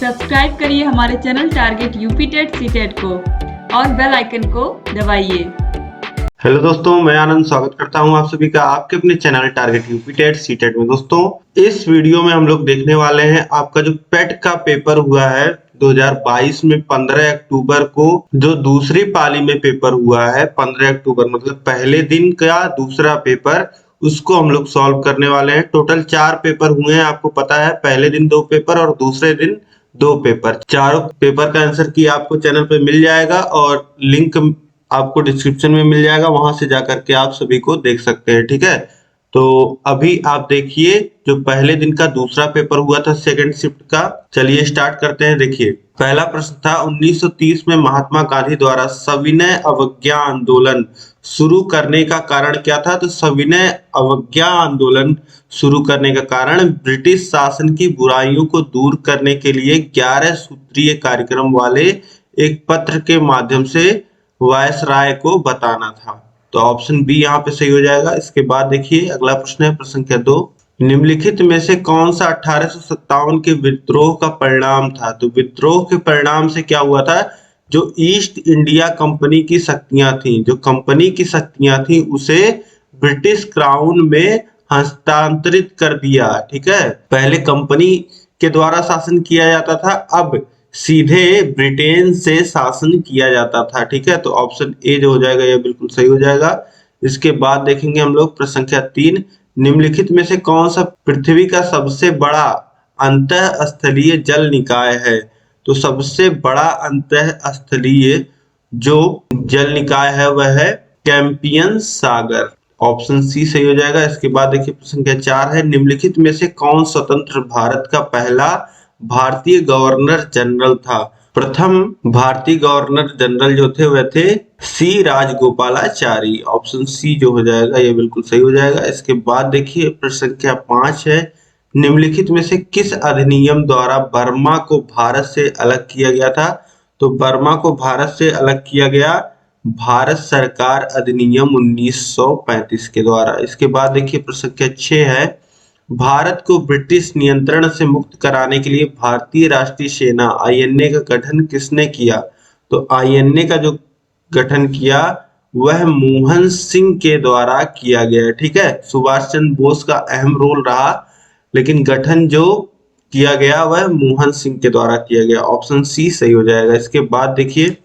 Subscribe करिए हमारे channel target UP TET CTET को और बेल आइकन को दबाइए। हेलो दोस्तों, मैं आनंद स्वागत करता हूं आप सभी का आपके अपने channel target UP TET CTET में। दोस्तों, इस वीडियो में हम लोग देखने वाले हैं आपका जो पेट का पेपर हुआ है 2022 में 15 अक्टूबर को, जो दूसरी पाली में पेपर हुआ है 15 अक्टूबर मतलब पहले दिन का दूसरा पेपर, उसको हम लोग सॉल्व करने वाले हैं। टोटल 4 पेपर हुए हैं, आपको पता है। पहले दिन 2 पेपर और दूसरे दिन 2 पेपर। चारों पेपर का आंसर की आपको चैनल पे मिल जाएगा और लिंक आपको डिस्क्रिप्शन में मिल जाएगा, वहां से जाकर के आप सभी को देख सकते हैं। ठीक है, तो अभी आप देखिए जो पहले दिन का दूसरा पेपर हुआ था सेकंड शिफ्ट का। चलिए स्टार्ट करते हैं। देखिए पहला प्रश्न था 1930 में महात्मा गांधी द्वारा सविनय अवज्ञा आंदोलन शुरू करने का कारण क्या था। तो सविनय अवज्ञा आंदोलन शुरू करने का कारण ब्रिटिश शासन की बुराइयों को दूर करने के लिए 11 सूत्रीय कार्यक्रम वाले एक पत्र के माध्यम से वायसराय को बताना था। तो ऑप्शन बी यहाँ पे सही हो जाएगा। इसके बाद देखिए अगला प्रश्न है, प्रश्न संख्या 2। निम्नलिखित में से कौन सा 1857 के विद्रोह का परिणाम था। तो विद्रोह के परिणाम से क्या हुआ था, जो ईस्ट इंडिया कंपनी की शक्तियां थी, जो कंपनी की शक्तियां थी उसे ब्रिटिश क्राउन में हस्तांतरित कर दिया। ठीक है, पहले कंपनी के द्वारा शासन किया जाता था, अब सीधे ब्रिटेन से शासन किया जाता था। ठीक है, तो ऑप्शन ए जो हो जाएगा यह बिल्कुल सही हो जाएगा। इसके बाद देखेंगे हम लोग प्रश्न संख्या 3। निम्नलिखित में से कौन सा पृथ्वी का सबसे बड़ा अंतःस्थलीय जल निकाय है। तो सबसे बड़ा अंतःस्थलीय जो जल निकाय है वह है कैंपियन सागर। ऑप्शन सी सही हो जाएगा। इसके बाद देखिए प्रश्न संख्या 4 है, निम्नलिखित में से कौन स्वतंत्र भारत का पहला भारतीय गवर्नर जनरल था। प्रथम भारतीय गवर्नर जनरल जो थे वह थे सी राजगोपालाचारी। ऑप्शन सी जो हो जाएगा ये बिल्कुल सही हो जाएगा। इसके बाद देखिए प्रश्न संख्या 5 है, निम्नलिखित में से किस अधिनियम द्वारा बर्मा को भारत से अलग किया गया था। तो बर्मा को भारत से अलग किया गया भारत सरकार अधिनियम 1935 के द्वारा। इसके बाद देखिए प्रश्न संख्या 6 है, भारत को ब्रिटिश नियंत्रण से मुक्त कराने के लिए भारतीय राष्ट्रीय सेना आईएनए का गठन किसने किया। तो आईएनए का जो गठन किया वह मोहन सिंह के द्वारा किया गया। ठीक है, सुभाष चंद्र बोस का अहम रोल रहा, लेकिन गठन जो किया गया वह मोहन सिंह के द्वारा किया गया। ऑप्शन सी सही हो जाएगा। इसके बाद देखिए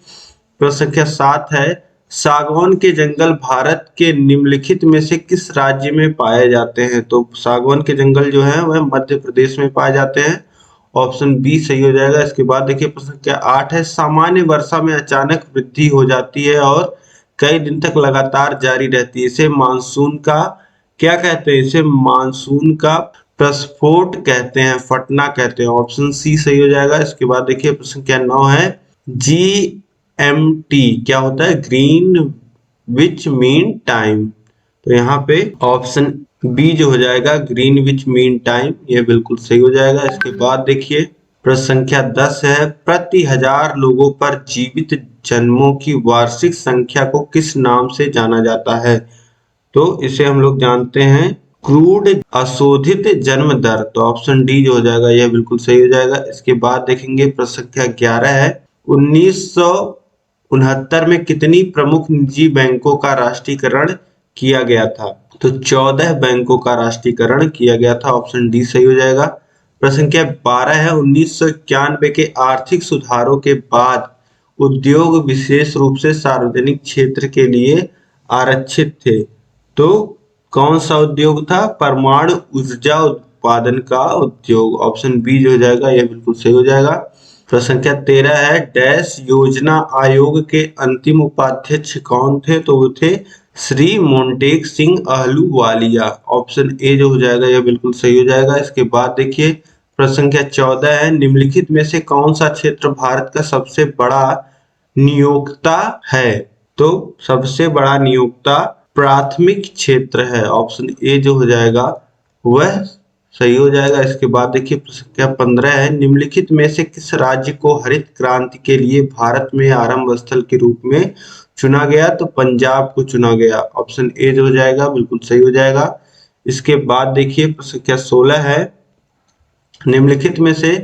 प्रश्न संख्या 7 है, सागौन के जंगल भारत के निम्नलिखित में से किस राज्य में पाए जाते हैं। तो सागौन के जंगल जो है वह मध्य प्रदेश में पाए जाते हैं। ऑप्शन बी सही हो जाएगा। इसके बाद देखिए प्रश्न संख्या 8 है, सामान्य वर्षा में अचानक वृद्धि हो जाती है और कई दिन तक लगातार जारी रहती है, इसे मानसून का क्या कहते हैं। इसे मानसून का प्रस्फोट कहते हैं, फटना कहते हैं। ऑप्शन सी सही हो जाएगा। इसके बाद देखिए प्रश्न संख्या 9 है, GMT क्या होता है, ग्रीन विच मीन टाइम। तो यहाँ पे ऑप्शन बी जो हो जाएगा ग्रीन विच मीन टाइम, ये बिल्कुल सही हो जाएगा। इसके बाद देखिए प्रश्न संख्या 10 है, प्रति 1000 लोगों पर जीवित जन्मों की वार्षिक संख्या को किस नाम से जाना जाता है। तो इसे हम लोग जानते हैं क्रूड अशोधित जन्म दर। तो ऑप्शन डी जो हो जाएगा यह बिल्कुल सही हो जाएगा। इसके बाद देखेंगे प्रश्न संख्या 11 है, 1969 में कितनी प्रमुख निजी बैंकों का राष्ट्रीयकरण किया गया था। तो 14 बैंकों का राष्ट्रीयकरण किया गया था। ऑप्शन डी सही हो जाएगा। प्रश्न संख्या 12 है, 1991 के आर्थिक सुधारों के बाद उद्योग विशेष रूप से सार्वजनिक क्षेत्र के लिए आरक्षित थे। तो कौन सा उद्योग था, परमाणु ऊर्जा उत्पादन का उद्योग। ऑप्शन बी जो हो जाएगा यह बिल्कुल सही हो जाएगा। प्रश्न संख्या 13 है, डैश योजना आयोग के अंतिम उपाध्यक्ष कौन थे। तो वो थे श्री मोन्टेक सिंह अहलूवालिया। ऑप्शन ए जो हो जाएगा यह बिल्कुल सही हो जाएगा। इसके बाद देखिए प्रश्न संख्या 14 है, निम्नलिखित में से कौन सा क्षेत्र भारत का सबसे बड़ा नियोक्ता है। तो सबसे बड़ा नियोक्ता प्राथमिक क्षेत्र है। ऑप्शन ए जो हो जाएगा वह सही हो जाएगा। इसके बाद देखिए प्रश्न संख्या 15 है, निम्नलिखित में से किस राज्य को हरित क्रांति के लिए भारत में आरंभ स्थल के रूप में चुना गया। तो पंजाब को चुना गया। ऑप्शन ए जो हो जाएगा बिल्कुल सही हो जाएगा। इसके बाद देखिए प्रश्न संख्या 16 है, निम्नलिखित में से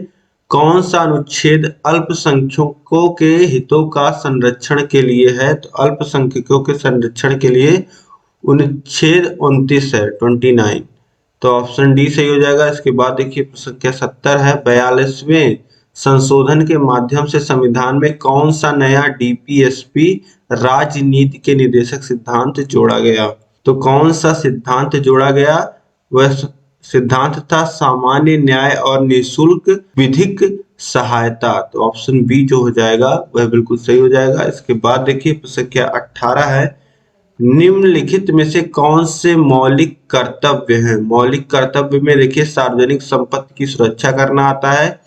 कौन सा अनुच्छेद अल्पसंख्यकों के हितों का संरक्षण के लिए है? तो अल्पसंख्यकों के संरक्षण के लिए अनुच्छेद 29 है, 29। तो ऑप्शन डी सही हो जाएगा। इसके बाद देखिए प्रश्न संख्या 70 है, 42वें संशोधन के माध्यम से संविधान में कौन सा नया डीपीएसपी राजनीति के निर्देशक सिद्धांत जोड़ा गया? तो कौन सा सिद्धांत जोड़ा गया? वह सिद्धांत था सामान्य न्याय और निःशुल्क विधिक सहायता। तो ऑप्शन बी जो हो जाएगा वह बिल्कुल सही हो जाएगा। इसके बाद देखिए प्रश्न संख्या 18 है, निम्नलिखित में से कौन से मौलिक कर्तव्य हैं? मौलिक कर्तव्य में देखिए सार्वजनिक संपत्ति की सुरक्षा करना आता है,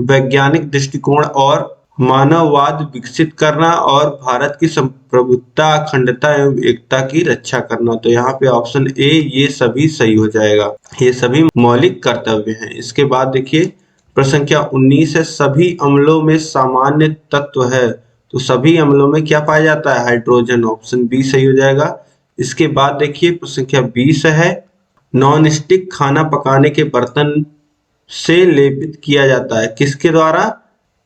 वैज्ञानिक दृष्टिकोण और मानववाद विकसित करना और भारत की संप्रभुता, अखंडता एवं एकता की रक्षा करना। तो यहाँ पे ऑप्शन ए ये सभी सही हो जाएगा, ये सभी मौलिक कर्तव्य हैं। इसके बाद देखिए प्रश्न संख्या 19 है, सभी अम्लों में सामान्य तत्व है। तो सभी अम्लों में क्या पाया जाता है? हाइड्रोजन। ऑप्शन बी सही हो जाएगा। इसके बाद देखिए प्रश्न संख्या 20 है, नॉन स्टिक खाना पकाने के बर्तन से लेपित किया जाता है, किसके द्वारा?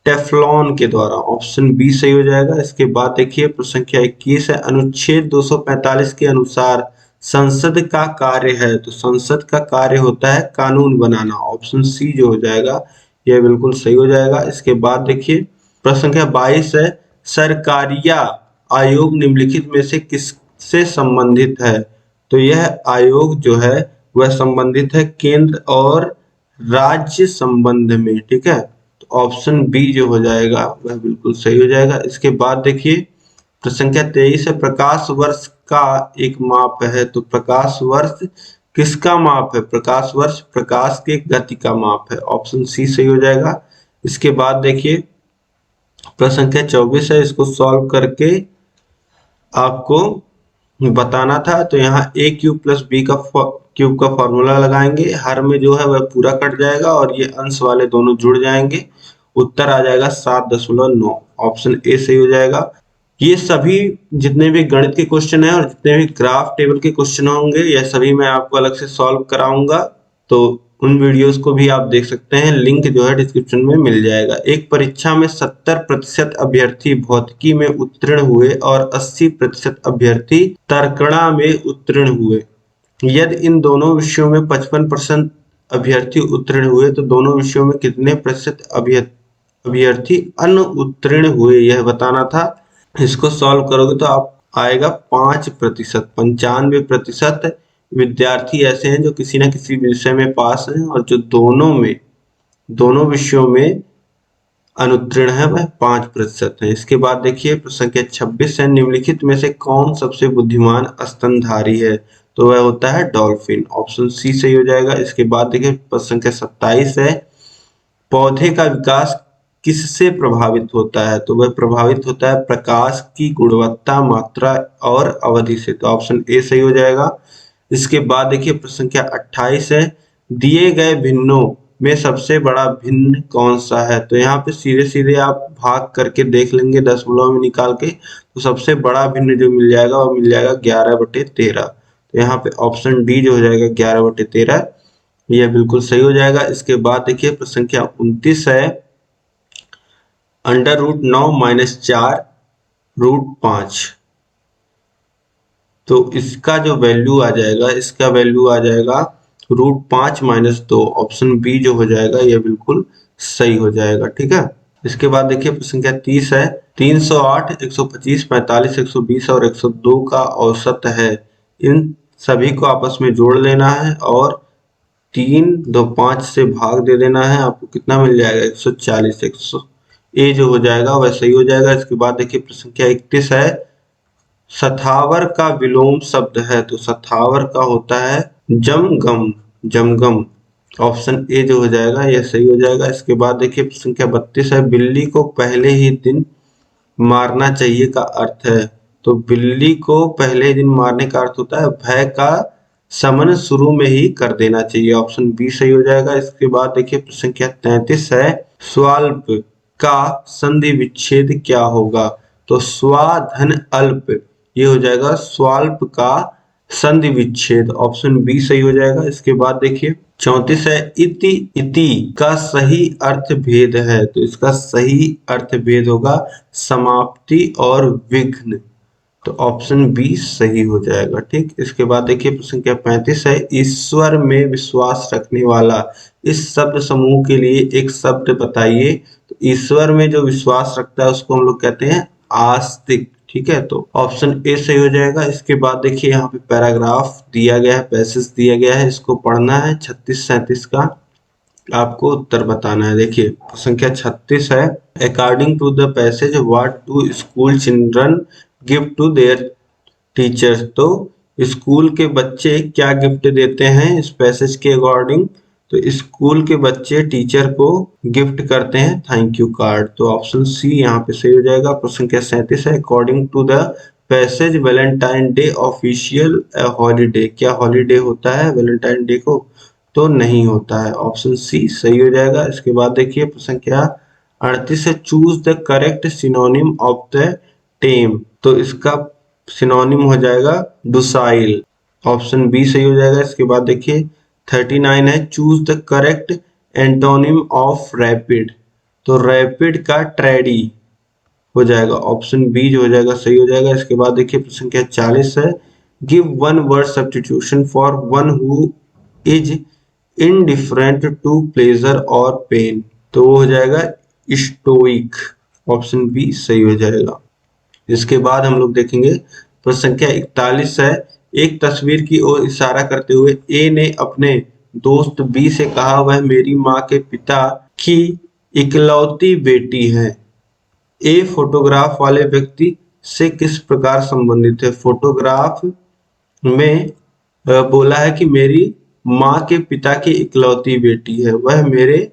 टेफ्लॉन के द्वारा। ऑप्शन बी सही हो जाएगा। इसके बाद देखिए प्रश्न संख्या 21 है, अनुच्छेद 245 के अनुसार संसद का कार्य है। तो संसद का कार्य होता है कानून बनाना। ऑप्शन सी जो हो जाएगा यह बिल्कुल सही हो जाएगा। इसके बाद देखिए प्रश्न संख्या 22 है, सरकारिया आयोग निम्नलिखित में से किससे संबंधित है? तो यह आयोग जो है वह संबंधित है केंद्र और राज्य संबंध में, ठीक है। तो ऑप्शन बी जो हो जाएगा वह बिल्कुल सही हो जाएगा। इसके बाद देखिए प्रश्न संख्या 23 है, प्रकाश वर्ष का एक माप है। तो प्रकाश वर्ष किसका माप है? प्रकाश वर्ष प्रकाश के गति का माप है। ऑप्शन सी सही हो जाएगा। इसके बाद देखिए प्रश्न संख्या 24 है, इसको सॉल्व करके आपको बताना था। तो यहाँ ए क्यूब प्लस बी का क्यूब का फॉर्मूला लगाएंगे, हर में जो है वह पूरा कट जाएगा और ये अंश वाले दोनों जुड़ जाएंगे, उत्तर आ जाएगा 7.9। ऑप्शन ए सही हो जाएगा। ये सभी जितने भी गणित के क्वेश्चन है और जितने भी ग्राफ टेबल के क्वेश्चन होंगे यह सभी मैं आपको अलग से सॉल्व कराऊंगा, तो उन वीडियोस को भी आप देख सकते हैं, लिंक जो है डिस्क्रिप्शन में मिल जाएगा। एक परीक्षा में 70% अभ्यर्थी भौतिकी में उत्तीर्ण हुए और 80% अभ्यर्थी तर्कणा में उत्तीर्ण हुए। यदि इन दोनों विषयों में 55% अभ्यर्थी उत्तीर्ण हुए तो दोनों विषयों में कितने प्रतिशत अभ्यर्थी अनुत्तीर्ण हुए, यह बताना था। इसको सॉल्व करोगे तो आप आएगा 5%। 95% विद्यार्थी ऐसे हैं जो किसी न किसी विषय में पास हैं और जो दोनों विषयों में अनुत्तीर्ण है वह 5% है। इसके बाद देखिए प्रश्न संख्या 26 है, निम्नलिखित में से कौन सबसे बुद्धिमान स्तनधारी है? तो वह होता है डॉल्फिन। ऑप्शन सी सही हो जाएगा। इसके बाद देखिए प्रश्न संख्या 27 है, पौधे का विकास किससे प्रभावित होता है? तो वह प्रभावित होता है प्रकाश की गुणवत्ता, मात्रा और अवधि से। तो ऑप्शन ए सही हो जाएगा। इसके बाद देखिए प्रश्न संख्या 28 है, दिए गए भिन्नों में सबसे बड़ा भिन्न कौन सा है? तो यहाँ पे सीधे सीधे आप भाग करके देख लेंगे दशमलव में निकाल के, तो सबसे बड़ा भिन्न जो मिल जाएगा वो मिल जाएगा 11/13। तो यहाँ पे ऑप्शन डी जो हो जाएगा 11/13, यह बिल्कुल सही हो जाएगा। इसके बाद देखिए प्रश्न संख्या 29 है, √9 - 4√5। तो इसका जो वैल्यू आ जाएगा, इसका वैल्यू आ जाएगा √5 - 2। ऑप्शन बी जो हो जाएगा यह बिल्कुल सही हो जाएगा, ठीक है। इसके बाद देखिए प्रश्न संख्या 30 है, 308, 125, 45, 120 और 102 का औसत है। इन सभी को आपस में जोड़ लेना है और 3, 2, 5 से भाग दे देना है, आपको कितना मिल जाएगा? 140। ए जो हो जाएगा वह सही हो जाएगा। इसके बाद देखिए प्रश्न संख्या 31 है, सथावर का विलोम शब्द है। तो सथावर का होता है जमगम। ऑप्शन ए जो हो जाएगा यह सही हो जाएगा। इसके बाद देखिए प्रश्न संख्या 32 है, बिल्ली को पहले ही दिन मारना चाहिए का अर्थ है। तो बिल्ली को पहले दिन मारने का अर्थ होता है भय का शमन शुरू में ही कर देना चाहिए। ऑप्शन बी सही हो जाएगा। इसके बाद देखिए प्रश्न संख्या 33 है, स्वाल्प का संधि विच्छेद क्या होगा? तो स्वा धन अल्प, ये हो जाएगा स्वाल्प का संधि विच्छेद। ऑप्शन बी सही हो जाएगा। इसके बाद देखिए 34 है इति इति का सही अर्थ भेद है, तो इसका सही अर्थ भेद होगा समाप्ति और विघ्न, तो ऑप्शन बी सही हो जाएगा। ठीक, इसके बाद देखिए प्रश्न संख्या 35 है ईश्वर में विश्वास रखने वाला, इस शब्द समूह के लिए एक शब्द बताइए। तो ईश्वर में जो विश्वास रखता है उसको हम लोग कहते हैं आस्तिक। ठीक है, तो ऑप्शन ए सही हो जाएगा। इसके बाद देखिए यहाँ पे पैराग्राफ दिया गया है, पैसेज दिया गया है, इसको पढ़ना है 36-37 का, आपको उत्तर बताना है। देखिए संख्या 36 है according to the passage what do school children give to their teachers, तो स्कूल के बच्चे क्या गिफ्ट देते हैं इस पैसेज के अकॉर्डिंग। तो स्कूल के बच्चे टीचर को गिफ्ट करते हैं थैंक यू कार्ड, तो ऑप्शन सी यहाँ पे सही हो जाएगा। प्रश्न संख्या 37 है according to the passage Valentine day official holiday, क्या हॉलीडे होता है वैलेंटाइन डे को, तो नहीं होता है, ऑप्शन सी सही हो जाएगा। इसके बाद देखिए प्रश्न संख्या 38 है choose the correct synonym of the tame, तो इसका सिनोनिम हो जाएगा डुसाइल, ऑप्शन बी सही हो जाएगा। इसके बाद देखिए 39 है choose the correct antonym of rapid, तो रैपिड का ट्रेडी हो जाएगा, ऑप्शन बी जो हो जाएगा सही हो जाएगा। इसके बाद देखिए प्रश्न संख्या 40 है give one word substitution for one who is indifferent to pleasure और पेन, तो वो हो जाएगा स्टोइक, ऑप्शन बी सही हो जाएगा। इसके बाद हम लोग देखेंगे प्रश्न संख्या 41 है एक तस्वीर की ओर इशारा करते हुए ए ने अपने दोस्त बी से कहा वह मेरी माँ के पिता की इकलौती बेटी है, ए फोटोग्राफ वाले व्यक्ति से किस प्रकार संबंधित है। फोटोग्राफ में बोला है कि मेरी माँ के पिता की इकलौती बेटी है, वह मेरे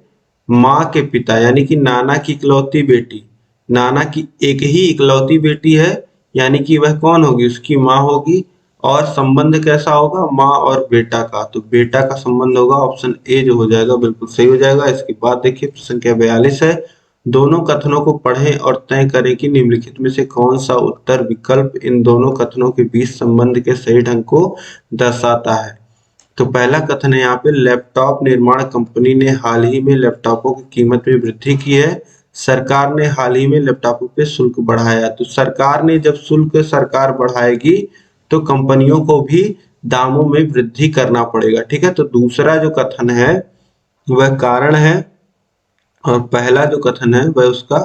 माँ के पिता यानी कि नाना की इकलौती बेटी, नाना की एक ही इकलौती बेटी है यानी कि वह कौन होगी उसकी माँ होगी, और संबंध कैसा होगा माँ और बेटा का, तो बेटा का संबंध होगा, ऑप्शन ए जो हो जाएगा बिल्कुल सही हो जाएगा। इसके बाद देखिए प्रश्न संख्या 42 है दोनों कथनों को पढ़ें और तय करें कि निम्नलिखित में से कौन सा उत्तर विकल्प इन दोनों कथनों के बीच संबंध के सही ढंग को दर्शाता है। तो पहला कथन है यहाँ पे लैपटॉप निर्माण कंपनी ने हाल ही में लैपटॉपों की कीमत में वृद्धि की है, सरकार ने हाल ही में लैपटॉपों पे शुल्क बढ़ाया, तो सरकार ने जब शुल्क सरकार बढ़ाएगी तो कंपनियों को भी दामों में वृद्धि करना पड़ेगा। ठीक है, तो दूसरा जो कथन है वह कारण है और पहला जो कथन है वह उसका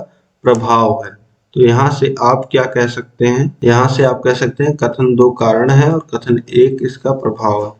प्रभाव है। तो यहाँ से आप क्या कह सकते हैं, यहाँ से आप कह सकते हैं कथन 2 कारण है और कथन 1 इसका प्रभाव है,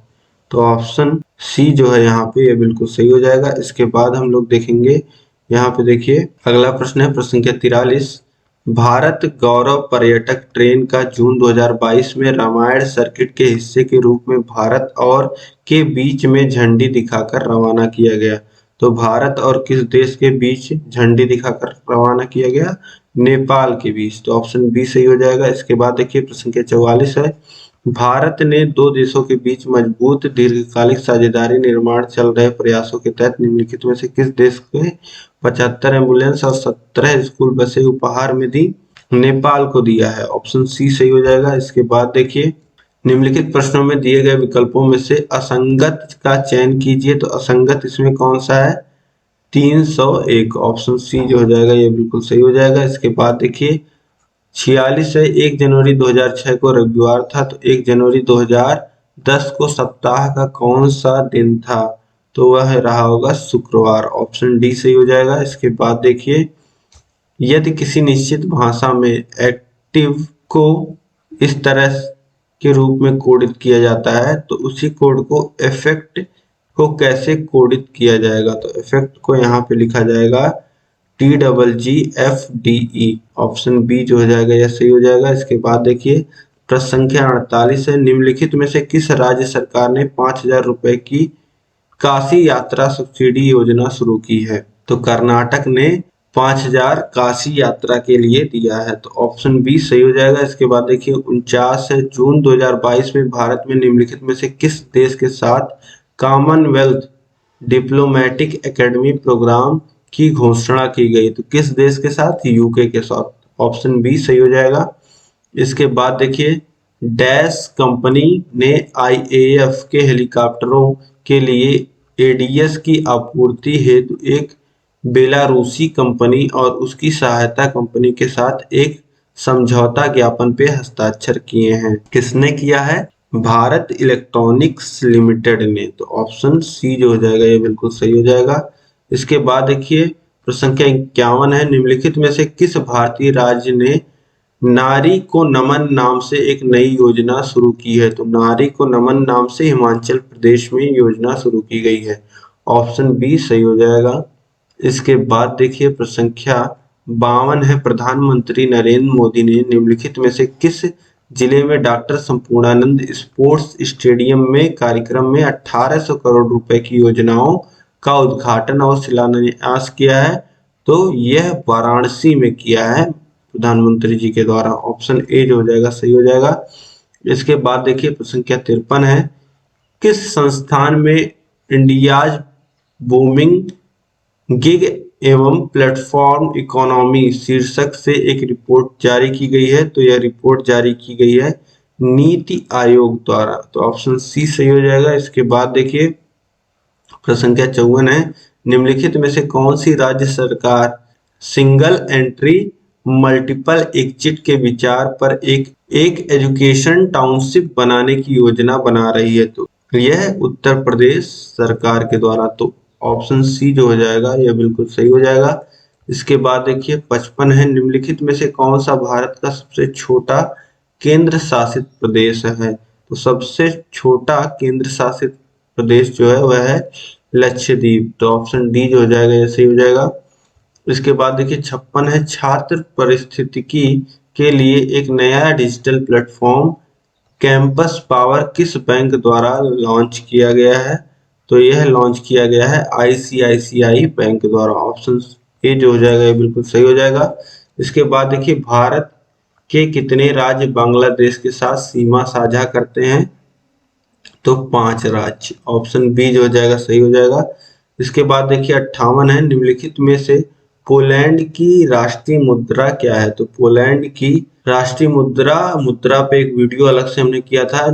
तो ऑप्शन सी जो है यहाँ पे ये बिल्कुल सही हो जाएगा। इसके बाद हम लोग देखेंगे यहाँ पे देखिए अगला प्रश्न है प्रश्न संख्या 43 भारत गौरव पर्यटक ट्रेन का जून 2022 में रामायण सर्किट के हिस्से के रूप में भारत और के बीच में झंडी दिखाकर रवाना किया गया, तो भारत और किस देश के बीच झंडी दिखाकर रवाना किया गया, नेपाल के बीच, तो ऑप्शन बी सही हो जाएगा। इसके बाद देखिए प्रश्न संख्या 44 है भारत ने दो देशों के बीच मजबूत दीर्घकालिक साझेदारी निर्माण चल रहे प्रयासों के तहत निम्नलिखित में से किस देश के 75 एम्बुलेंस और 17 स्कूल बसें उपहार में दी, नेपाल को दिया है, ऑप्शन सी सही हो जाएगा। इसके बाद देखिए निम्नलिखित प्रश्नों में दिए गए विकल्पों में से असंगत का चयन कीजिए, तो असंगत इसमें कौन सा है 301, ऑप्शन सी जो हो जाएगा ये बिल्कुल सही हो जाएगा। इसके बाद देखिए 46 है 1 जनवरी 2006 को रविवार था, तो 1 जनवरी 2010 को सप्ताह का कौन सा दिन था, तो वह रहा होगा शुक्रवार, ऑप्शन डी सही हो जाएगा। इसके बाद देखिए यदि किसी निश्चित भाषा में एक्टिव को इस तरह के रूप में कोडित किया जाता है तो उसी कोड को इफेक्ट को कैसे कोडित किया जाएगा, तो इफेक्ट को यहाँ पे लिखा जाएगा TGGFDE, ऑप्शन बी जो हो जाएगा यह सही हो जाएगा। इसके बाद देखिए प्रश्न संख्या 48 है निम्नलिखित में से किस राज्य सरकार ने 5000 रुपए की काशी यात्रा सब्सिडी योजना शुरू की है, तो कर्नाटक ने 5000 काशी यात्रा के लिए दिया है, तो ऑप्शन बी सही हो जाएगा। इसके बाद देखिए 49 है जून 2022 में भारत में निम्नलिखित में से किस देश के साथ कॉमनवेल्थ डिप्लोमेटिक एकेडमी प्रोग्राम की घोषणा की गई, तो किस देश के साथ यूके के साथ, ऑप्शन बी सही हो जाएगा। इसके बाद देखिए डैश कंपनी ने IAF के हेलीकॉप्टरों के लिए एडीएस की आपूर्ति हेतु एक बेलारूसी कंपनी और उसकी सहायता कंपनी के साथ एक समझौता ज्ञापन पे हस्ताक्षर किए हैं। किसने किया है? भारत इलेक्ट्रॉनिक्स लिमिटेड ने। तो ऑप्शन सी जो हो जाएगा ये बिल्कुल सही हो जाएगा। इसके बाद देखिए प्रश्न संख्या 51 है, निम्नलिखित में से किस भारतीय राज्य ने नारी को नमन नाम से एक नई योजना शुरू की है? तो नारी को नमन नाम से हिमाचल प्रदेश में योजना शुरू की गई है। ऑप्शन बी सही हो जाएगा। इसके बाद देखिए प्रश्न संख्या 52 है, प्रधानमंत्री नरेंद्र मोदी ने निम्नलिखित में से किस जिले में डॉक्टर संपूर्णानंद स्पोर्ट्स स्टेडियम में कार्यक्रम में 1800 करोड़ रुपए की योजनाओं का उद्घाटन और शिलान्यास किया है? तो यह वाराणसी में किया है प्रधानमंत्री जी के द्वारा। ऑप्शन ए जो हो जाएगा सही हो जाएगा। इसके बाद देखिए प्रश्न संख्या 53 है, किस संस्थान में इंडियाज बूमिंग गिग एवं प्लेटफॉर्म इकोनॉमी शीर्षक से एक रिपोर्ट जारी की गई है? तो यह रिपोर्ट जारी की गई है नीति आयोग द्वारा। तो ऑप्शन सी सही हो जाएगा। इसके बाद देखिए प्रश्न संख्या 54 है, निम्नलिखित में से कौन सी राज्य सरकार सिंगल एंट्री मल्टीपल एग्जिट के विचार पर एक एजुकेशन टाउनशिप बनाने की योजना बना रही है? तो यह उत्तर प्रदेश सरकार के द्वारा। तो ऑप्शन सी जो हो जाएगा यह बिल्कुल सही हो जाएगा। इसके बाद देखिए 55 है, निम्नलिखित में से कौन सा भारत का सबसे छोटा केंद्र शासित प्रदेश है? तो सबसे छोटा केंद्र शासित प्रदेश जो है वह है लक्षद्वीप। तो ऑप्शन डी जो हो जाएगा ये सही हो जाएगा। इसके बाद देखिए 56 है, छात्र पारिस्थितिकी के लिए एक नया डिजिटल प्लेटफॉर्म कैंपस पावर किस बैंक द्वारा लॉन्च किया गया है? तो यह लॉन्च किया गया है आईसीआईसीआई बैंक द्वारा। ऑप्शन ए जो हो जाएगा ये बिल्कुल सही हो जाएगा। इसके बाद देखिए भारत के कितने राज्य बांग्लादेश के साथ सीमा साझा करते हैं? तो 5 राज्य। ऑप्शन बी जो हो जाएगा सही हो जाएगा। इसके बाद देखिए 58 है, निम्नलिखित में से पोलैंड की राष्ट्रीय मुद्रा क्या है? तो पोलैंड की राष्ट्रीय मुद्रा पे एक वीडियो अलग से हमने किया था,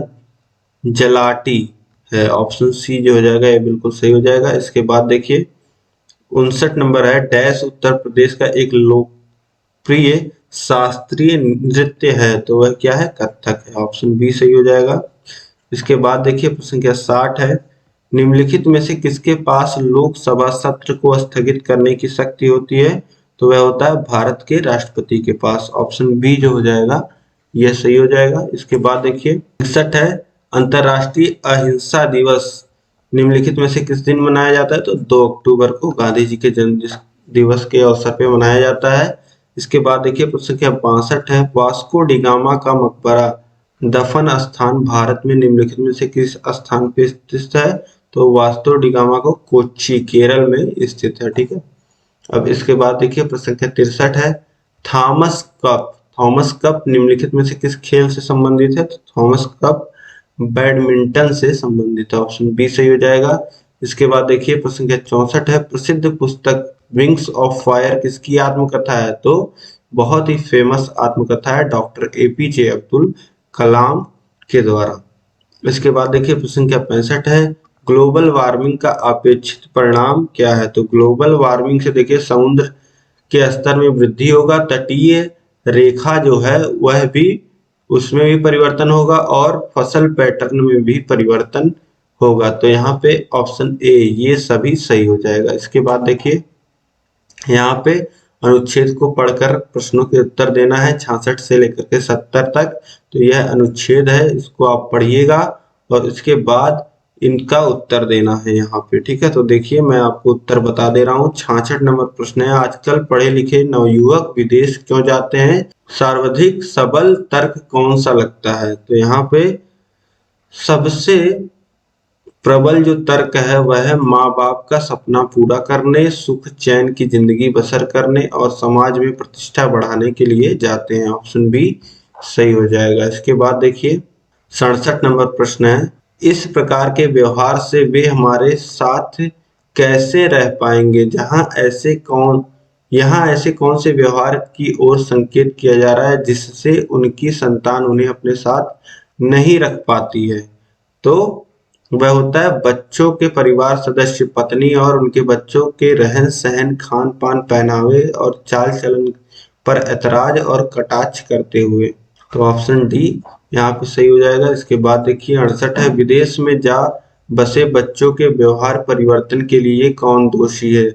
जलाटी है। ऑप्शन सी जो हो जाएगा ये बिल्कुल सही हो जाएगा। इसके बाद देखिए 59 नंबर है, डैश उत्तर प्रदेश का एक लोकप्रिय शास्त्रीय नृत्य है? तो वह क्या है? कथक है। ऑप्शन बी सही हो जाएगा। इसके बाद देखिए प्रश्न संख्या 60 है, निम्नलिखित में से किसके पास लोकसभा सत्र को स्थगित करने की शक्ति होती है? तो वह होता है भारत के राष्ट्रपति के पास। ऑप्शन बी जो हो जाएगा यह सही हो जाएगा। इसके बाद देखिए 61 है, अंतरराष्ट्रीय अहिंसा दिवस निम्नलिखित में से किस दिन मनाया जाता है? तो 2 अक्टूबर को गांधी जी के जन्म दिवस के अवसर पे मनाया जाता है। इसके बाद देखिए प्रश्न संख्या 62 है, वास्को डिगामा का मकबरा दफन स्थान भारत में निम्नलिखित में से किस स्थान पे स्थित है? तो वास्को डिगामा को कोच्चि केरल में स्थित है। ठीक है। अब इसके बाद देखिए प्रश्न संख्या 63 है, थॉमस कप निम्नलिखित में से किस खेल से संबंधित है? तो थॉमस कप बैडमिंटन से संबंधित है। ऑप्शन बी सही हो जाएगा। इसके बाद देखिए प्रश्न संख्या 64 है, प्रसिद्ध पुस्तक विंग्स ऑफ फायर किसकी आत्मकथा है? तो बहुत ही फेमस आत्मकथा है डॉक्टर एपीजे अब्दुल कलाम के द्वारा। इसके बाद देखिए प्रश्न संख्या 65 है, ग्लोबल वार्मिंग का अपेक्षित परिणाम क्या है? तो ग्लोबल वार्मिंग से देखिए समुद्र के स्तर में वृद्धि होगा, तटीय रेखा जो है वह भी उसमें भी परिवर्तन होगा और फसल पैटर्न में भी परिवर्तन होगा। तो यहाँ पे ऑप्शन ए ये सभी सही हो जाएगा। इसके बाद देखिए यहाँ पे अनुच्छेद को पढ़कर प्रश्नों के उत्तर देना है 66 से लेकर के 70 तक। तो यह अनुच्छेद है, इसको आप पढ़िएगा और इसके बाद इनका उत्तर देना है यहाँ पे। ठीक है, तो देखिए मैं आपको उत्तर बता दे रहा हूँ। 66 नंबर प्रश्न है, आजकल पढ़े लिखे नवयुवक विदेश क्यों जाते हैं? सर्वाधिक सबल तर्क कौन सा लगता है? तो यहाँ पे सबसे प्रबल जो तर्क है वह है माँ बाप का सपना पूरा करने, सुख चैन की जिंदगी बसर करने और समाज में प्रतिष्ठा बढ़ाने के लिए जाते हैं। ऑप्शन बी सही हो जाएगा। इसके बाद देखिए 67 नंबर प्रश्न है, इस प्रकार के व्यवहार से वे हमारे साथ कैसे रह पाएंगे? यहाँ ऐसे कौन से व्यवहार की ओर संकेत किया जा रहा है जिससे उनकी संतान उन्हें अपने साथ नहीं रख पाती है? तो वह होता है बच्चों के परिवार सदस्य, पत्नी और उनके बच्चों के रहन सहन, खान पान, पहनावे और चाल चलन पर ऐतराज और कटाक्ष करते हुए। तो ऑप्शन डी यहाँ पे सही हो जाएगा। इसके बाद देखिए 68 है, विदेश में जा बसे बच्चों के व्यवहार परिवर्तन के लिए कौन दोषी है?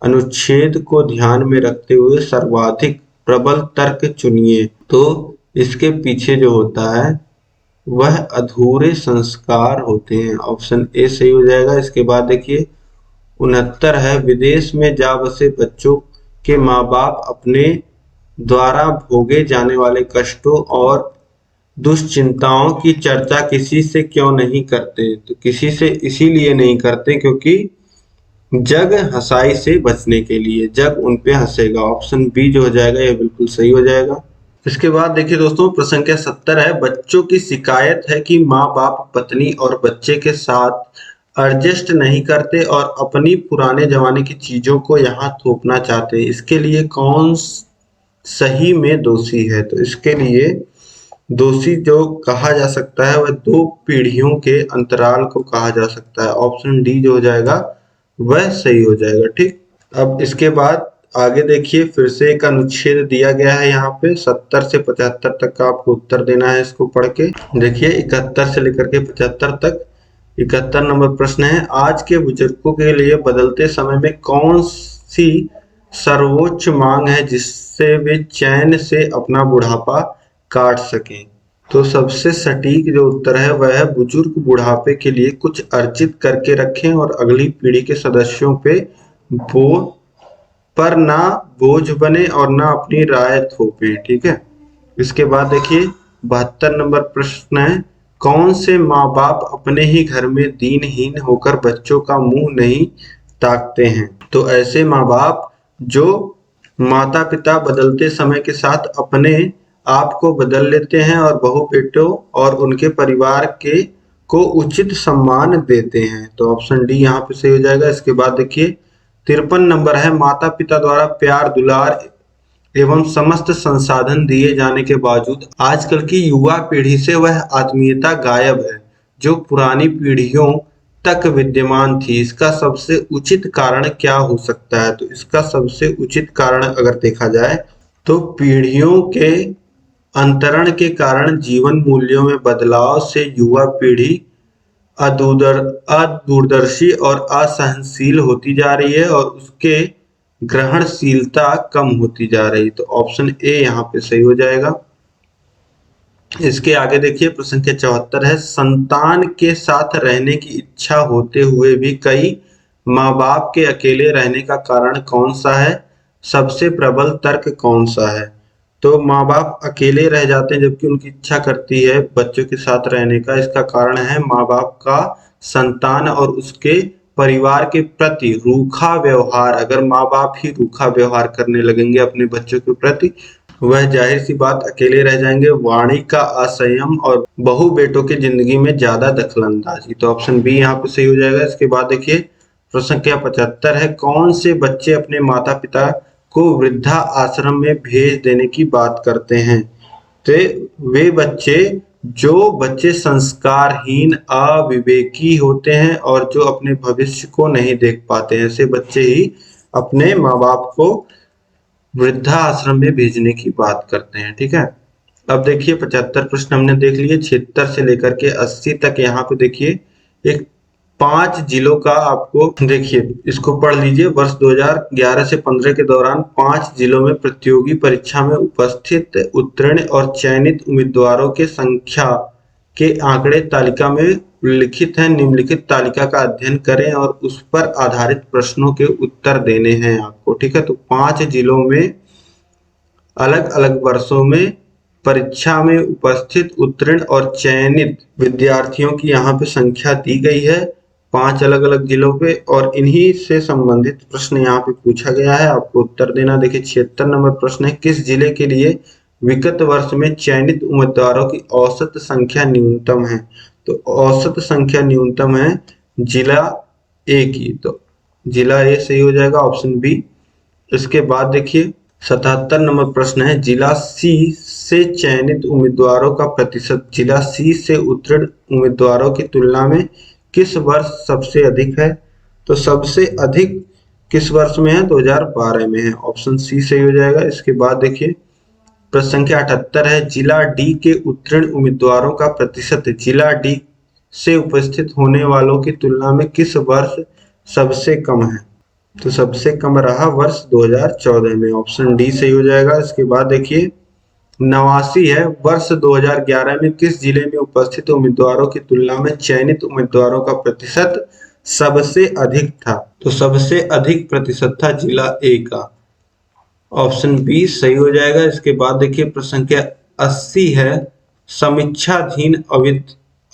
अनुच्छेद को ध्यान में रखते हुए सर्वाधिक प्रबल तर्क चुनिए। तो इसके पीछे जो होता है वह अधूरे संस्कार होते हैं। ऑप्शन ए सही हो जाएगा। इसके बाद देखिए 69 है, विदेश में जा बसे बच्चों के माँ बाप अपने द्वारा भोगे जाने वाले कष्टों और दुश्चिंताओं की चर्चा किसी से क्यों नहीं करते? तो किसी से इसीलिए नहीं करते क्योंकि जग हंसाई से बचने के लिए, जग उन पे हंसेगा। ऑप्शन बी जो हो जाएगा ये बिल्कुल सही हो जाएगा। इसके बाद देखिए दोस्तों प्रश्न संख्या 70 है, बच्चों की शिकायत है कि माँ बाप पत्नी और बच्चे के साथ एडजस्ट नहीं करते और अपनी पुराने जमाने की चीजों को यहाँ थोपना चाहते हैं। इसके लिए कौन सही में दोषी है? तो इसके लिए दोषी जो कहा जा सकता है वह 2 पीढ़ियों के अंतराल को कहा जा सकता है। ऑप्शन डी जो हो जाएगा वह सही हो जाएगा। ठीक, अब इसके बाद आगे देखिए फिर से एक अनुच्छेद दिया गया है यहाँ पे 70 से 75 तक का आपको उत्तर देना है। इसको पढ़ के देखिए 71 से लेकर के 75 तक। 71 नंबर प्रश्न है, आज के बुजुर्गों के लिए बदलते समय में कौन सी सर्वोच्च मांग है जिससे वे चैन से अपना बुढ़ापा काट सकें? तो सबसे सटीक जो उत्तर है वह है बुजुर्ग बुढ़ापे के लिए कुछ अर्जित करके रखें और अगली पीढ़ी के सदस्यों पर ना बोझ बने और ना अपनी राय थोपे। ठीक है। इसके बाद देखिए 72 नंबर प्रश्न है, कौन से माँ बाप अपने ही घर में दीनहीन होकर बच्चों का मुंह नहीं ताकते हैं? तो ऐसे माँ बाप जो माता पिता बदलते समय के साथ अपने आप को बदल लेते हैं और बहू बेटों और उनके परिवार के को उचित सम्मान देते हैं। तो ऑप्शन डी यहाँ पे सही हो जाएगा। इसके बाद देखिए 53 नंबर है, माता पिता द्वारा प्यार दुलार एवं समस्त संसाधन दिए जाने के बावजूद आजकल की युवा पीढ़ी से वह आत्मीयता गायब है जो पुरानी पीढ़ियों तक विद्यमान थी। इसका सबसे उचित कारण क्या हो सकता है? तो इसका सबसे उचित कारण अगर देखा जाए तो पीढ़ियों के अंतरण के कारण जीवन मूल्यों में बदलाव से युवा पीढ़ी अदूरदर्शी और असहनशील होती जा रही है और उसके ग्रहणशीलता कम होती जा रही। तो ऑप्शन ए यहाँ पे सही हो जाएगा। इसके आगे देखिए प्रश्न संख्या 74 है, संतान के साथ रहने की इच्छा होते हुए भी कई माँ बाप के अकेले रहने का कारण कौन सा है? सबसे प्रबल तर्क कौन सा है? तो माँ बाप अकेले रह जाते हैं जबकि उनकी इच्छा करती है बच्चों के साथ रहने का। इसका कारण है माँ बाप का संतान और उसके परिवार के प्रति रूखा व्यवहार। अगर माँ बाप ही रूखा व्यवहार करने लगेंगे अपने बच्चों के प्रति, वह जाहिर सी बात अकेले रह जाएंगे। वाणी का असंयम और बहू बेटों की जिंदगी में ज्यादा दखलंदाजी। तो ऑप्शन बी यहाँ पे सही हो जाएगा। इसके बाद देखिए प्रश्न संख्या 75 है, कौन से बच्चे अपने माता पिता को वृद्धा आश्रम में भेज देने की बात करते हैं? तो वे बच्चे जो बच्चे संस्कारहीन अविवेकी होते हैं और जो अपने भविष्य को नहीं देख पाते हैं, ऐसे बच्चे ही अपने माँ बाप को वृद्धा आश्रम में भेजने की बात करते हैं। ठीक है। अब देखिए 75 प्रश्न हमने देख लिए। 76 से लेकर के 80 तक यहाँ पे देखिए एक 5 जिलों का आपको देखिए इसको पढ़ लीजिए। वर्ष 2011 से 15 के दौरान 5 जिलों में प्रतियोगी परीक्षा में उपस्थित उत्तीर्ण और चयनित उम्मीदवारों के संख्या के आंकड़े तालिका में उल्लिखित हैं। निम्नलिखित तालिका का अध्ययन करें और उस पर आधारित प्रश्नों के उत्तर देने हैं आपको। ठीक है। तो 5 जिलों में अलग अलग वर्षों में परीक्षा में उपस्थित उत्तीर्ण और चयनित विद्यार्थियों की यहाँ पे संख्या दी गई है 5 अलग अलग जिलों पे और इन्हीं से संबंधित प्रश्न यहाँ पे पूछा गया है, आपको उत्तर देना। देखिए 76 नंबर प्रश्न है, किस जिले के लिए विगत वर्ष में चयनित उम्मीदवारों की औसत संख्या न्यूनतम है? तो औसत संख्या न्यूनतम है जिला ए की। तो जिला ए सही हो जाएगा, ऑप्शन बी। इसके बाद देखिए 77 नंबर प्रश्न है, जिला सी से चयनित उम्मीदवारों का प्रतिशत जिला सी से उत्तीर्ण उम्मीदवारों की तुलना में किस वर्ष सबसे अधिक है? तो सबसे अधिक किस वर्ष में है? 2012 में है। ऑप्शन सी सही हो जाएगा। इसके बाद देखिए प्रश्न संख्या 78 है, जिला डी के उत्तीर्ण उम्मीदवारों का प्रतिशत जिला डी से उपस्थित होने वालों की तुलना में किस वर्ष सबसे कम है? तो सबसे कम रहा वर्ष 2014 में। ऑप्शन डी सही हो जाएगा। इसके बाद देखिए 89 है, वर्ष 2011 में किस जिले में उपस्थित उम्मीदवारों की तुलना में चयनित उम्मीदवारों का प्रतिशत सबसे अधिक था? तो सबसे अधिक प्रतिशत था जिला ए का। ऑप्शन बी सही हो जाएगा। इसके बाद देखिए प्रश्न संख्या 80 है, समीक्षाधीन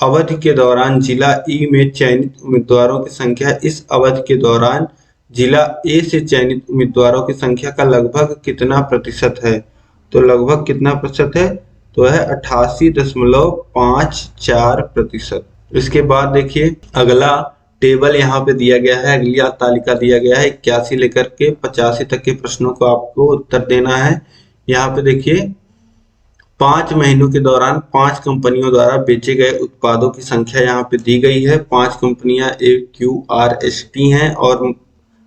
अवधि के दौरान जिला ई में चयनित उम्मीदवारों की संख्या इस अवधि के दौरान जिला ए से चयनित उम्मीदवारों की संख्या का लगभग कितना प्रतिशत है? तो लगभग कितना प्रतिशत है? तो है 88.54%। इसके बाद देखिए अगला टेबल यहाँ पे दिया गया है, अगली तालिका दिया गया है 81 लेकर के 85 तक के प्रश्नों को आपको उत्तर देना है। यहाँ पे देखिए 5 महीनों के दौरान 5 कंपनियों द्वारा बेचे गए उत्पादों की संख्या यहाँ पे दी गई है। 5 कंपनियां AQRST हैं और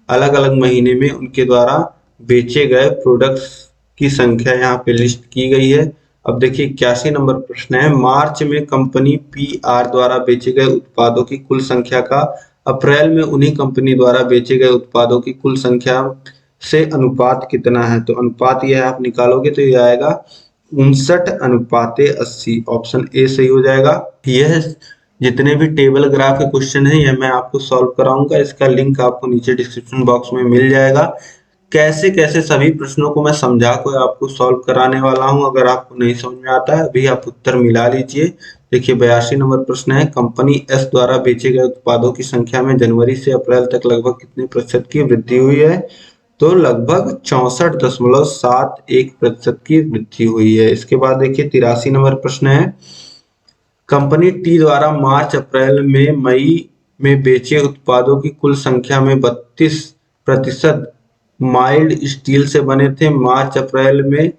अलग अलग महीने में उनके द्वारा बेचे गए प्रोडक्ट्स की संख्या यहाँ पे लिस्ट की गई है। अब देखिए 81 नंबर प्रश्न है, मार्च में कंपनी PR द्वारा बेचे गए उत्पादों की कुल संख्या का अप्रैल में उन्हीं कंपनी द्वारा बेचे गए उत्पादों की कुल संख्या से अनुपात कितना है? तो अनुपात यह आप निकालोगे तो यह आएगा 59:80। ऑप्शन ए सही हो जाएगा। यह जितने भी टेबल ग्राफ के क्वेश्चन है यह मैं आपको सॉल्व कराऊंगा, इसका लिंक आपको नीचे डिस्क्रिप्शन बॉक्स में मिल जाएगा। कैसे कैसे सभी प्रश्नों को मैं समझा कर आपको सॉल्व कराने वाला हूं। अगर आपको नहीं समझ में आता है अभी आप उत्तर मिला लीजिए। देखिए 82 नंबर प्रश्न है, कंपनी एस द्वारा बेचे गए उत्पादों की संख्या में जनवरी से अप्रैल तक लगभग कितने प्रतिशत की वृद्धि हुई है? तो लगभग 64.71% की वृद्धि हुई है। इसके बाद देखिए 83 नंबर प्रश्न है, कंपनी टी द्वारा मार्च अप्रैल में मई में बेचे उत्पादों की कुल संख्या में 32% माइल्ड स्टील से बने थे। मार्च अप्रैल में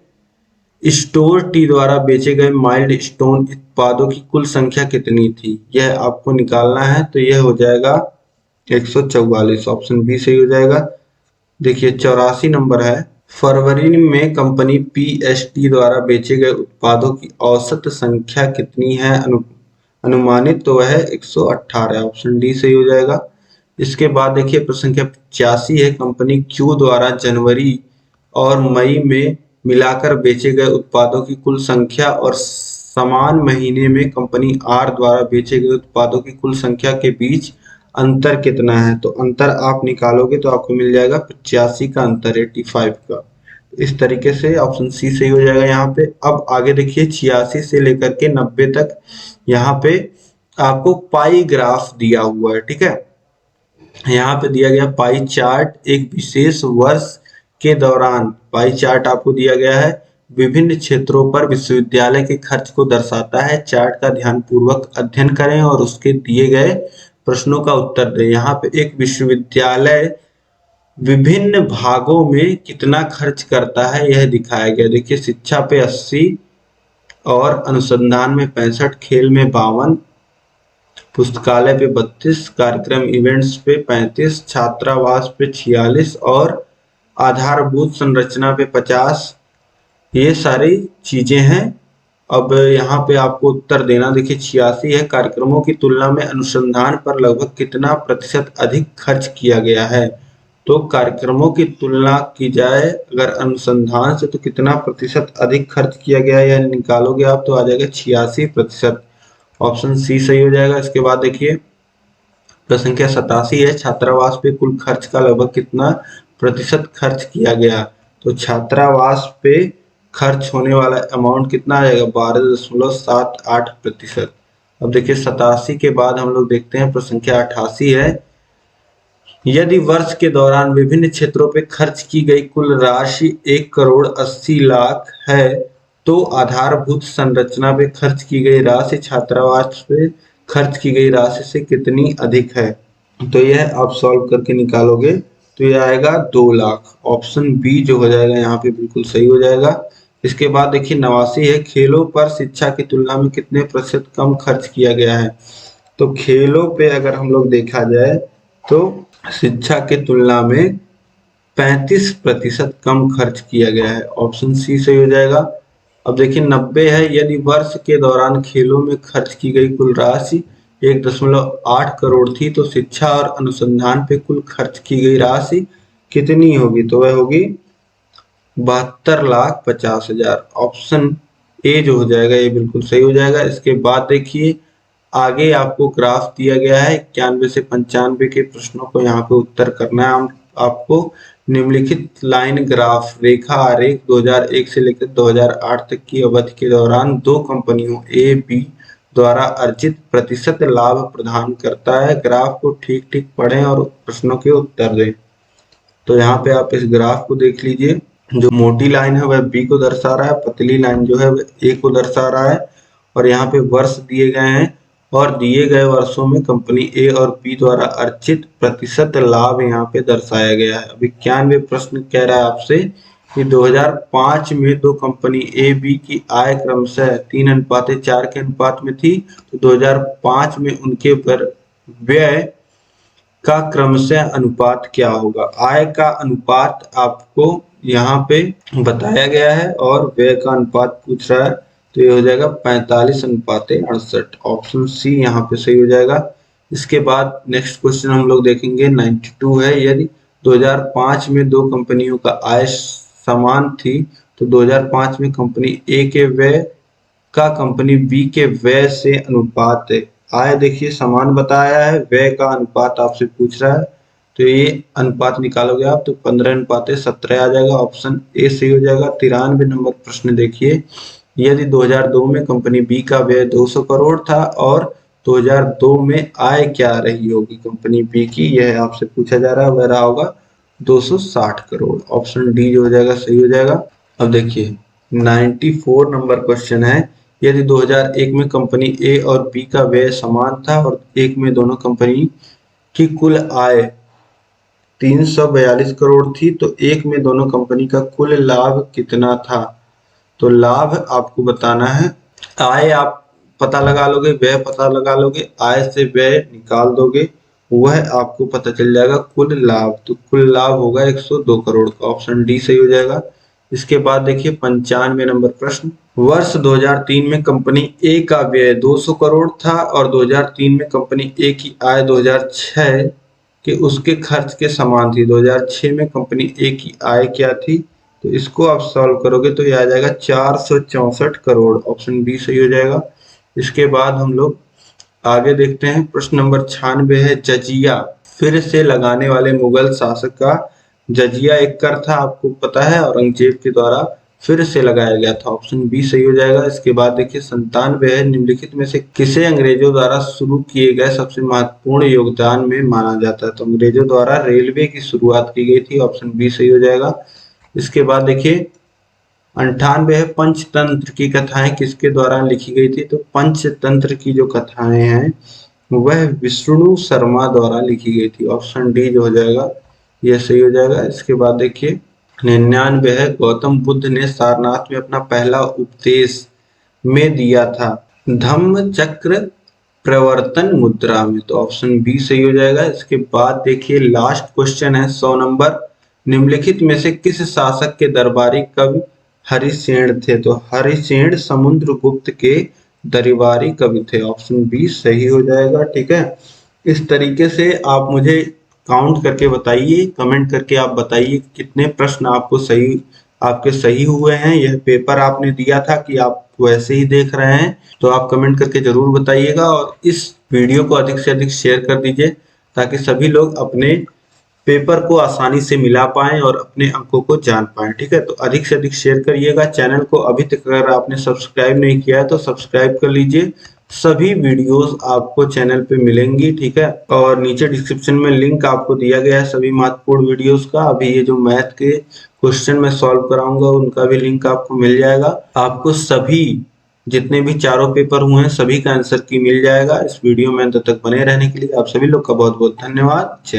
स्टोर टी द्वारा बेचे गए माइल्ड स्टोन उत्पादों की कुल संख्या कितनी थी? यह आपको निकालना है। तो यह हो जाएगा 144। ऑप्शन बी सही हो जाएगा। देखिए 84 नंबर है, फरवरी में कंपनी PST द्वारा बेचे गए उत्पादों की औसत संख्या कितनी है अनुमानित? तो वह है 118। ऑप्शन डी सही हो जाएगा। इसके बाद देखिए प्रश्न संख्या 85 है, कंपनी Q द्वारा जनवरी और मई में मिलाकर बेचे गए उत्पादों की कुल संख्या और समान महीने में कंपनी R द्वारा बेचे गए उत्पादों की कुल संख्या के बीच अंतर कितना है? तो अंतर आप निकालोगे तो आपको मिल जाएगा 85 का अंतर 85 का। इस तरीके से ऑप्शन सी सही हो जाएगा यहाँ पे। अब आगे देखिए 86 से लेकर के 90 तक यहाँ पे आपको पाई ग्राफ दिया हुआ है, ठीक है। यहाँ पे दिया गया पाई चार्ट, एक विशेष वर्ष के दौरान पाई चार्ट आपको दिया गया है, विभिन्न क्षेत्रों पर विश्वविद्यालय के खर्च को दर्शाता है। चार्ट का ध्यानपूर्वक अध्ययन करें और उसके दिए गए प्रश्नों का उत्तर दें। यहाँ पे एक विश्वविद्यालय विभिन्न भागों में कितना खर्च करता है यह दिखाया गया। देखिए शिक्षा पे 80 और अनुसंधान में 65, खेल में 52, पुस्तकालय पे 32, कार्यक्रम इवेंट्स पे 35, छात्रावास पे 46 और आधारभूत संरचना पे 50। ये सारी चीजें हैं। अब यहाँ पे आपको उत्तर देना। देखिए 86 है, कार्यक्रमों की तुलना में अनुसंधान पर लगभग कितना प्रतिशत अधिक खर्च किया गया है? तो कार्यक्रमों की तुलना की जाए अगर अनुसंधान से तो कितना प्रतिशत अधिक खर्च किया गया है, यह निकालोगे आप तो आ जाएगा 86%। ऑप्शन सी सही हो जाएगा। इसके बाद देखिए प्रश्न संख्या 87 है, छात्रावास पे कुल खर्च का लगभग कितना प्रतिशत खर्च किया गया? तो छात्रावास पे खर्च होने वाला अमाउंट कितना आ जाएगा? 12.78%। अब देखिए 87 के बाद हम लोग देखते हैं प्रश्न संख्या 88 है, यदि वर्ष के दौरान विभिन्न क्षेत्रों पे खर्च की गई कुल राशि 1,80,00,000 है तो आधारभूत संरचना पे खर्च की गई राशि छात्रावास पे खर्च की गई राशि से कितनी अधिक है? तो यह आप सॉल्व करके निकालोगे तो यह आएगा 2 लाख। ऑप्शन बी जो हो जाएगा यहाँ पे बिल्कुल सही हो जाएगा। इसके बाद देखिए 89 है, खेलों पर शिक्षा की तुलना में कितने प्रतिशत कम खर्च किया गया है? तो खेलों पे अगर हम लोग देखा जाए तो शिक्षा की तुलना में 35% कम खर्च किया गया है। ऑप्शन सी सही हो जाएगा। अब देखिए 90 है, यदि वर्ष के दौरान खेलों में खर्च की गई कुल राशि 1.8 करोड़ थी तो शिक्षा और अनुसंधान पे कुल खर्च की गई राशि कितनी होगी? तो वह होगी 72,50,000। ऑप्शन ए जो हो जाएगा ये बिल्कुल सही हो जाएगा। इसके बाद देखिए आगे आपको ग्राफ दिया गया है, 91 से 95 के प्रश्नों को यहाँ पे उत्तर करना है। आपको निम्नलिखित लाइन ग्राफ रेखा आरेख 2001 से लेकर 2008 तक की अवधि के दौरान दो कंपनियों ए बी द्वारा अर्जित प्रतिशत लाभ प्रदान करता है। ग्राफ को ठीक ठीक पढ़ें और प्रश्नों के उत्तर दें। तो यहाँ पे आप इस ग्राफ को देख लीजिए, जो मोटी लाइन है वह बी को दर्शा रहा है, पतली लाइन जो है वह ए को दर्शा रहा है, और यहाँ पे वर्ष दिए गए हैं और दिए गए वर्षों में कंपनी ए और बी द्वारा अर्जित प्रतिशत लाभ यहाँ पे दर्शाया गया है। अब 91 प्रश्न कह रहा है आपसे कि 2005 में दो कंपनी ए बी की आय क्रमशः 3:4 के अनुपात में थी, तो 2005 में उनके पर व्यय का क्रमशः अनुपात क्या होगा? आय का अनुपात आपको यहाँ पे बताया गया है और व्यय का अनुपात पूछ रहा है, तो ये हो जाएगा 45:68। ऑप्शन सी यहाँ पे सही हो जाएगा। इसके बाद नेक्स्ट क्वेश्चन हम लोग देखेंगे 92 है, यदि 2005 में दो कंपनियों का आय समान थी तो 2005 में कंपनी ए के व्यय का कंपनी बी के व्यय से अनुपात है। आय देखिए समान बताया है, व्यय का अनुपात आपसे पूछ रहा है, तो ये अनुपात निकालोगे आप तो 15:17 आ जाएगा। ऑप्शन ए सही हो जाएगा। 93 नंबर प्रश्न देखिए, यदि 2002 में कंपनी बी का व्यय 200 करोड़ था और 2002 में आय क्या रही होगी कंपनी बी की, यह आपसे पूछा जा रहा है, वह रहा होगा 260 करोड़। ऑप्शन डी जो हो जाएगा सही हो जाएगा। अब देखिए 94 नंबर क्वेश्चन है, यदि 2001 में कंपनी ए और बी का व्यय समान था और एक में दोनों कंपनी की कुल आय 342 करोड़ थी तो एक में दोनों कंपनी का कुल लाभ कितना था? तो लाभ आपको बताना है, आय आप पता लगा लोगे, व्यय पता लगा लोगे, आय से व्यय निकाल दोगे, वह आपको पता चल जाएगा कुल लाभ। तो कुल लाभ होगा 102 करोड़ का। ऑप्शन डी सही हो जाएगा। इसके बाद देखिए 95 नंबर प्रश्न, वर्ष 2003 में कंपनी ए का व्यय 200 करोड़ था और 2003 में कंपनी ए की आय 2006 के उसके खर्च के समान थी। 2006 में कंपनी ए की आय क्या थी? तो इसको आप सॉल्व करोगे तो ये आ जाएगा 464 करोड़। ऑप्शन बी सही हो जाएगा। इसके बाद हम लोग आगे देखते हैं, प्रश्न नंबर 96 है, जजिया फिर से लगाने वाले मुगल शासक का जजिया एक कर था, आपको पता है, औरंगजेब के द्वारा फिर से लगाया गया था। ऑप्शन बी सही हो जाएगा। इसके बाद देखिए 97 है, निम्नलिखित में से किसे अंग्रेजों द्वारा शुरू किए गए सबसे महत्वपूर्ण योगदान में माना जाता है? तो अंग्रेजों द्वारा रेलवे की शुरुआत की गई थी। ऑप्शन बी सही हो जाएगा। इसके बाद देखिए 98 है, पंचतंत्र की कथाएं किसके द्वारा लिखी गई थी? तो पंचतंत्र की जो कथाएं हैं वह विष्णु शर्मा द्वारा लिखी गई थी। ऑप्शन डी जो हो जाएगा यह सही हो जाएगा। इसके बाद देखिए 99 है, गौतम बुद्ध ने सारनाथ में अपना पहला उपदेश में दिया था धम्म चक्र प्रवर्तन मुद्रा में। तो ऑप्शन बी सही हो जाएगा। इसके बाद देखिए लास्ट क्वेश्चन है 100 नंबर, निम्नलिखित में से किस शासक के दरबारी कवि हरिसेन थे? तो हरिसेन समुद्रगुप्त के दरबारी कवि थे। ऑप्शन बी सही हो जाएगा। ठीक है, इस तरीके से आप मुझे काउंट करके बताइए, कमेंट करके आप बताइए कितने प्रश्न आपके सही हुए हैं। यह पेपर आपने दिया था कि आप वैसे ही देख रहे हैं, तो आप कमेंट करके जरूर बताइएगा और इस वीडियो को अधिक से अधिक शेयर कर दीजिए ताकि सभी लोग अपने पेपर को आसानी से मिला पाएं और अपने अंकों को जान पाएं। ठीक है, तो अधिक से अधिक शेयर करिएगा। चैनल को अभी तक अगर आपने सब्सक्राइब नहीं किया है तो सब्सक्राइब कर लीजिए। सभी वीडियोस आपको चैनल पे मिलेंगी। ठीक है, और नीचे डिस्क्रिप्शन में लिंक आपको दिया गया है सभी महत्वपूर्ण वीडियोस का। अभी ये जो मैथ के क्वेश्चन मैं सॉल्व कराऊंगा उनका भी लिंक आपको मिल जाएगा। आपको सभी जितने भी चारों पेपर हुए हैं सभी का आंसर की मिल जाएगा। इस वीडियो में अंत तक बने रहने के लिए आप सभी लोग का बहुत बहुत धन्यवाद। जय